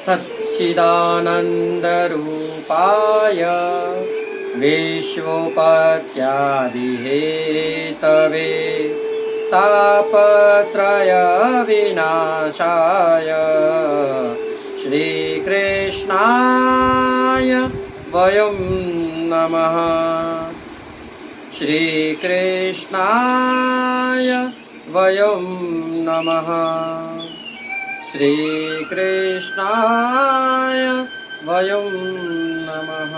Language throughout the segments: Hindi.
सच्चिदानन्दरूपाय विश्वोपत्यादिहेतवे तापत्रयविनाशाय श्रीकृष्णाय वयं नमः। श्रीकृष्णाय वयं नमः। श्रीकृष्णाय वयं नमः।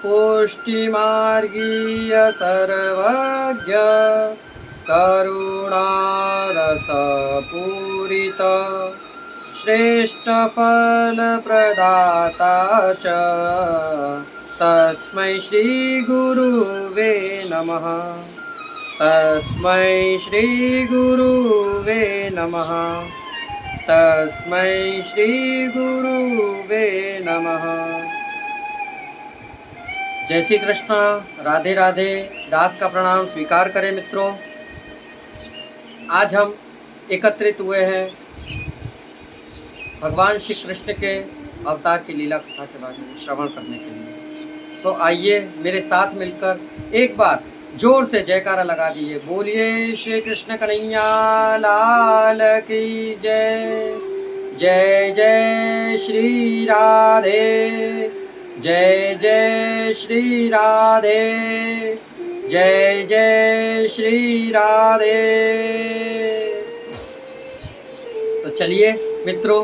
पुष्टिमार्गीय सर्वज्ञ करुणारसपूरित श्रेष्ठफलप्रदाता च तस्मै श्रीगुरुवे नमः। तस्मै श्रीगुरुवे नमः। तस्मै श्रीगुरुवे नमः। जय श्री कृष्ण। राधे राधे। दास का प्रणाम स्वीकार करें मित्रों। आज हम एकत्रित हुए हैं भगवान श्री कृष्ण के अवतार की लीला कथा के बारे में श्रवण करने के लिए। तो आइए मेरे साथ मिलकर एक बार जोर से जयकारा लगा दीजिए। बोलिए श्री कृष्ण कन्हैया लाल की जय। जय जय श्री राधे। जय जय श्री राधे। जय जय श्री राधे। तो चलिए मित्रों,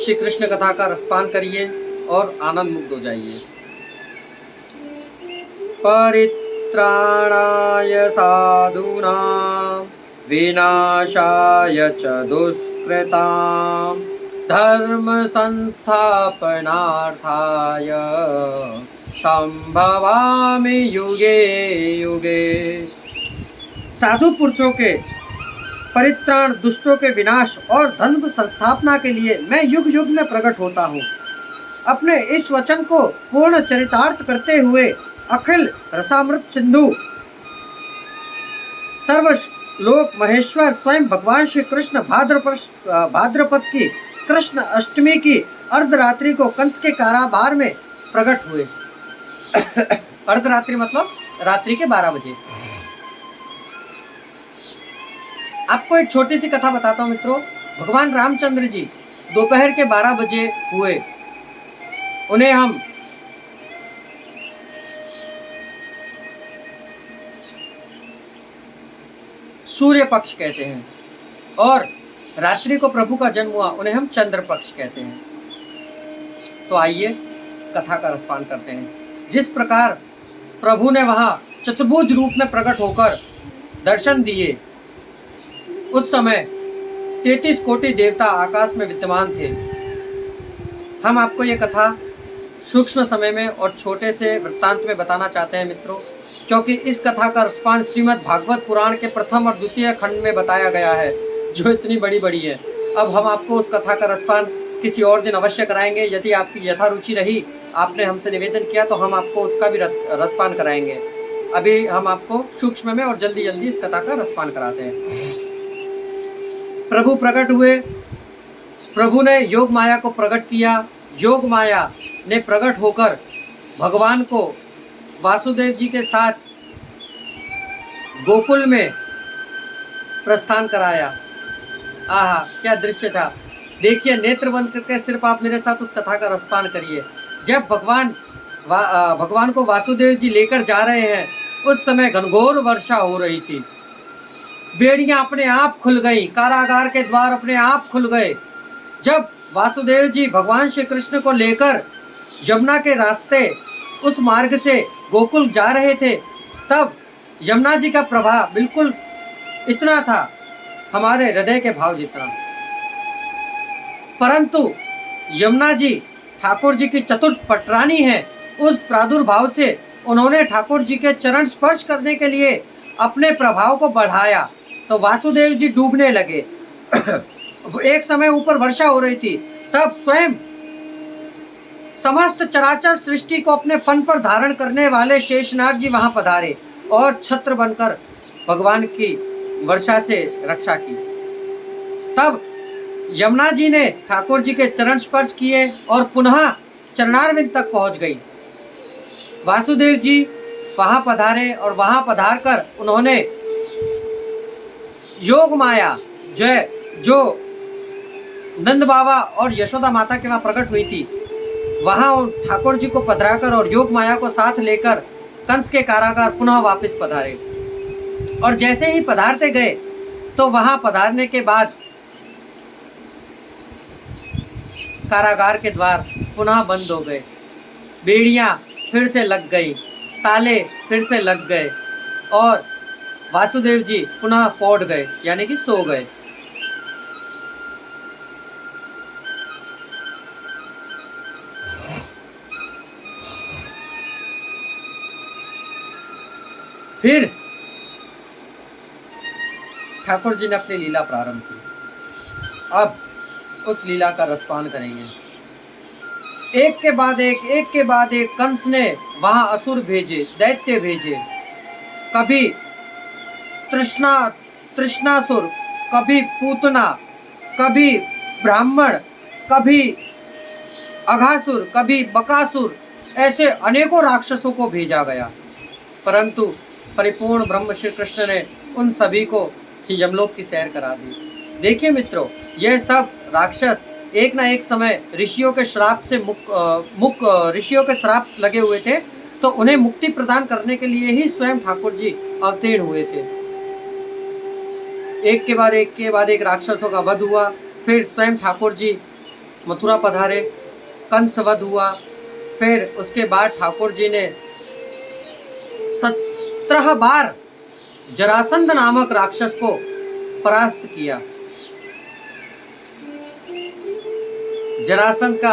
श्री कृष्ण कथा का रसपान करिए और आनंद मुक्त हो जाइए। परित्राणाय साधूनां विनाशाय च दुष्कृतां धर्म संस्थापनार्थाय संभवामि युगे युगे। साधु पुरुषों के परित्राण, दुष्टों के विनाश और धर्म संस्थापना के लिए मैं युग युग में प्रकट होता हूँ। अपने इस वचन को पूर्ण चरितार्थ करते हुए अखिल रसामृत सिंधु सर्वलोक महेश्वर स्वयं भगवान श्री कृष्ण भाद्रपद की कृष्ण अष्टमी की अर्धरात्रि को कंस के कारागार में प्रकट हुए। अर्धरात्रि मतलब रात्रि के 12 बजे। आपको एक छोटी सी कथा बताता हूँ मित्रों। भगवान रामचंद्र जी दोपहर के 12 बजे हुए। उन्हें हम सूर्य पक्ष कहते हैं और रात्रि को प्रभु का जन्म हुआ, उन्हें हम चंद्र पक्ष कहते हैं। तो आइए कथा का रसपान करते हैं। जिस प्रकार प्रभु ने वहां चतुर्भुज रूप में प्रकट होकर दर्शन दिए, उस समय 33 कोटि देवता आकाश में विद्यमान थे। हम आपको ये कथा सूक्ष्म समय में और छोटे से वृत्तांत में बताना चाहते हैं मित्रों, क्योंकि इस कथा का रसपान श्रीमद् भागवत पुराण के प्रथम और द्वितीय खंड में बताया गया है, जो इतनी बड़ी बड़ी है। अब हम आपको उस कथा का रसपान किसी और दिन अवश्य कराएंगे। यदि आपकी यथा रुचि रही, आपने हमसे निवेदन किया, तो हम आपको उसका भी रसपान कराएंगे। अभी हम आपको सूक्ष्म में और जल्दी जल्दी इस कथा का रसपान कराते हैं। प्रभु प्रकट हुए। प्रभु ने योग माया को प्रकट किया। योग माया ने प्रकट होकर भगवान को वासुदेव जी के साथ गोकुल में प्रस्थान कराया। आहा, क्या दृश्य था। देखिए, नेत्र बंद करके सिर्फ आप मेरे साथ उस कथा का रसपान करिए। जब भगवान को वासुदेव जी लेकर जा रहे हैं, उस समय घनघोर वर्षा हो रही थी। बेड़ियां अपने आप खुल गई, कारागार के द्वार अपने आप खुल गए। जब वासुदेव जी भगवान श्री कृष्ण को लेकर यमुना के रास्ते उस मार्ग से गोकुल जा रहे थे, तब यमुना जी का प्रभाव बिल्कुल इतना था, हमारे हृदय के भाव जितना। परंतु यमुना जी ठाकुर जी की चतुर्थ पटरानी है। उस प्रादुर्भाव से उन्होंने ठाकुर जी के चरण स्पर्श करने के लिए अपने प्रभाव को बढ़ाया, तो वासुदेव जी डूबने लगे। एक समय ऊपर वर्षा हो रही थी, तब स्वयं समस्त चराचर सृष्टि को अपने फन पर धारण करने वाले शेषनाग जी वहां पधारे और छत्र बनकर भगवान की वर्षा से रक्षा की। तब यमुना जी ने ठाकुर जी के चरण स्पर्श किए और पुनः चरणारविंद तक पहुंच गई। वासुदेव जी वहां पधारे और वहां पधार कर उन्होंने योग माया जो नंद बाबा और यशोदा माता के वहां प्रकट हुई थी, वहां ठाकुर जी को पधराकर और योग माया को साथ लेकर कंस के कारागार पुनः वापस पधारे। और जैसे ही पधारते गए तो वहां पधारने के बाद कारागार के द्वार पुनः बंद हो गए, बेड़ियां फिर से लग गई, ताले फिर से लग गए और वासुदेव जी पुनः पौड़ गए, यानी कि सो गए। फिर ठाकुर जी ने अपनी लीला प्रारंभ की। अब उस लीला का रसपान करेंगे। एक के बाद एक कंस ने वहां असुर भेजे, दैत्य भेजे, कभी तृष्णासुर, कभी पूतना, कभी ब्राह्मण, कभी अघासुर, कभी बकासुर, ऐसे अनेकों राक्षसों को भेजा गया, परंतु परिपूर्ण ब्रह्म श्री कृष्ण ने उन सभी को यमलोक की सैर करा दी। देखिए मित्रों, यह सब राक्षस एक ना एक समय ऋषियों के श्राप से ऋषियों के श्राप लगे हुए थे, तो उन्हें मुक्ति प्रदान करने के लिए ही स्वयं ठाकुर जी अवतीर्ण हुए थे। एक के बाद एक राक्षसों का वध हुआ, फिर स्वयं ठाकुर जी मथुरा पधारे, कंस वध हुआ, फिर उसके बाद ठाकुर जी ने 17 बार जरासंध नामक राक्षस को परास्त किया। जरासंध का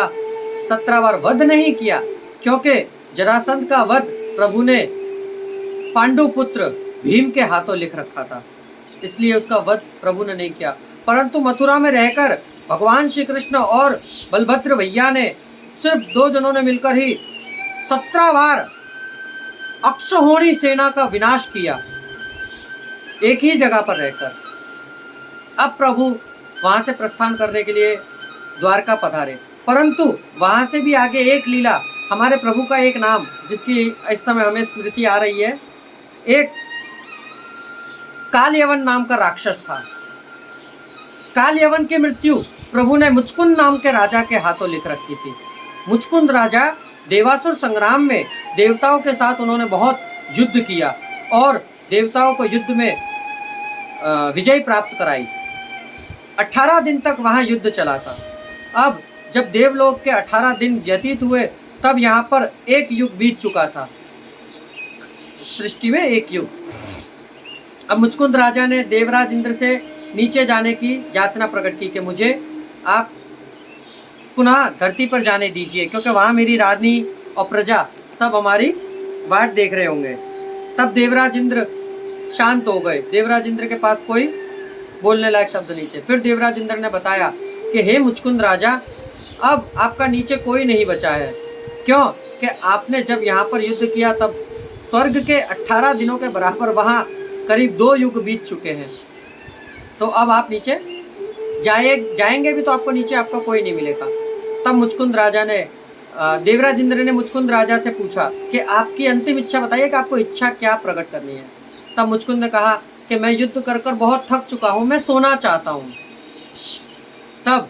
17 बार वध नहीं किया, क्योंकि जरासंध का वध प्रभु ने पांडु पुत्र भीम के हाथों लिख रखा था, इसलिए उसका वध प्रभु ने नहीं किया। परंतु मथुरा में रहकर भगवान श्री कृष्ण और बलभद्र भैया ने सिर्फ 2 जनों ने मिलकर ही 17 बार अक्षौहिणी सेना का विनाश किया, एक ही जगह पर रहकर। अब प्रभु वहां से प्रस्थान करने के लिए द्वारका पधारे, परंतु वहां से भी आगे एक लीला, हमारे प्रभु का एक नाम जिसकी इस समय हमें स्मृति आ रही है, एक कालयवन नाम का राक्षस था। कालयवन की मृत्यु प्रभु ने मुचकुंद नाम के राजा के हाथों लिख रखी थी। मुचकुंद राजा देवासुर संग्राम में देवताओं के साथ उन्होंने बहुत युद्ध किया और देवताओं को युद्ध में विजय प्राप्त कराई। 18 दिन तक वहां युद्ध चला था। अब जब देवलोक के 18 दिन व्यतीत हुए, तब यहाँ पर एक युग बीत चुका था, सृष्टि में एक युग। अब मुचकुंद राजा ने देवराज इंद्र से नीचे जाने की याचना प्रकट की कि मुझे आप पुनः धरती पर जाने दीजिए, क्योंकि वहाँ मेरी रानी और प्रजा सब हमारी बाट देख रहे होंगे। तब देवराज इंद्र शांत हो गए, देवराज इंद्र के पास कोई बोलने लायक शब्द नहीं थे। फिर देवराज इंद्र ने बताया कि हे मुचकुंद राजा, अब आपका नीचे कोई नहीं बचा है, क्यों कि आपने जब यहाँ पर युद्ध किया तब स्वर्ग के 18 दिनों के बराबर वहाँ करीब 2 युग बीत चुके हैं, तो अब आप नीचे जाएंगे भी तो आपको नीचे आपका कोई नहीं मिलेगा। तब मुचकुंद राजा ने देवराज इंद्र ने मुचकुंद राजा से पूछा कि आपकी अंतिम इच्छा बताइए कि आपको इच्छा क्या प्रकट करनी है। तब मुचकुंद ने कहा कि मैं युद्ध कर कर बहुत थक चुका हूँ, मैं सोना चाहता हूँ। तब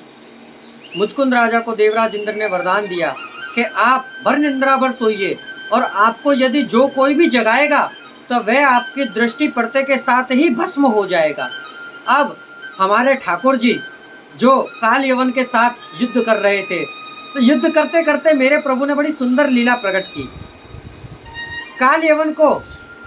मुचकुंद राजा को देवराज इंद्र ने वरदान दिया कि आप भर निद्रा भर सोइए, और आपको यदि जो कोई भी जगाएगा तो वह आपकी दृष्टि पड़ते के साथ ही भस्म हो जाएगा। अब हमारे ठाकुर जी जो काल यवन के साथ युद्ध कर रहे थे, तो युद्ध करते करते मेरे प्रभु ने बड़ी सुंदर लीला प्रकट की। काल यवन को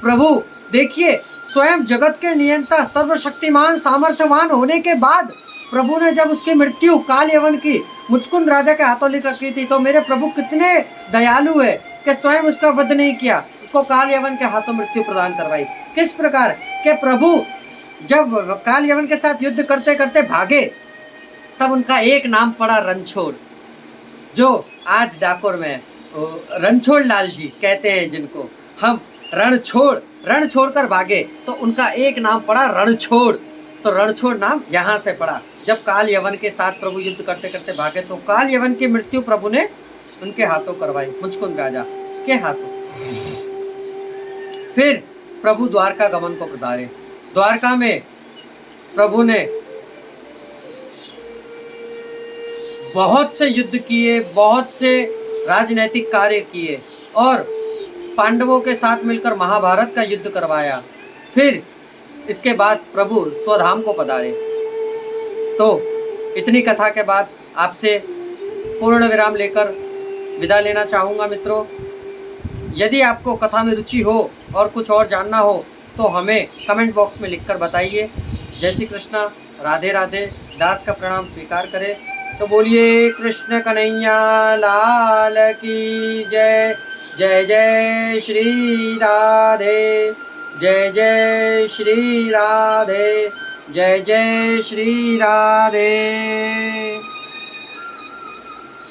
प्रभु देखिए, स्वयं जगत के नियंता सर्वशक्तिमान सामर्थ्यवान होने के बाद प्रभु ने जब उसकी मृत्यु काल यवन की मुचकुंद राजा के हाथों लिख रखी थी, तो मेरे प्रभु कितने दयालु है कि स्वयं उसका वध नहीं किया, उसको काल यवन के हाथों मृत्यु प्रदान करवाई। किस प्रकार के प्रभु जब काल यवन के साथ युद्ध करते करते भागे, तब उनका एक नाम पड़ा रणछोड़, जो आज डाकोर में रणछोड़ लाल जी कहते हैं, जिनको हम रण छोड़ कर भागे, तो उनका एक नाम पड़ा रणछोड़। तो रणछोड़ नाम यहाँ से पड़ा। जब काल यवन के साथ प्रभु युद्ध करते करते भागे तो काल यवन की मृत्यु प्रभु ने उनके हाथों करवाई, मुचकुंद राजा के हाथों। फिर प्रभु द्वारका गमन को पधारे। द्वारका में प्रभु ने बहुत से युद्ध किए, बहुत से राजनैतिक कार्य किए और पांडवों के साथ मिलकर महाभारत का युद्ध करवाया। फिर इसके बाद प्रभु स्वधाम को पधारे। तो इतनी कथा के बाद आपसे पूर्ण विराम लेकर विदा लेना चाहूँगा मित्रों। यदि आपको कथा में रुचि हो और कुछ और जानना हो तो हमें कमेंट बॉक्स में लिखकर बताइए। जय श्री कृष्णा, राधे राधे। दास का प्रणाम स्वीकार करें। तो बोलिए कृष्ण कन्हैया लाल की जय। जय जय श्री राधे, जय जय श्री राधे, जय जय श्री राधे।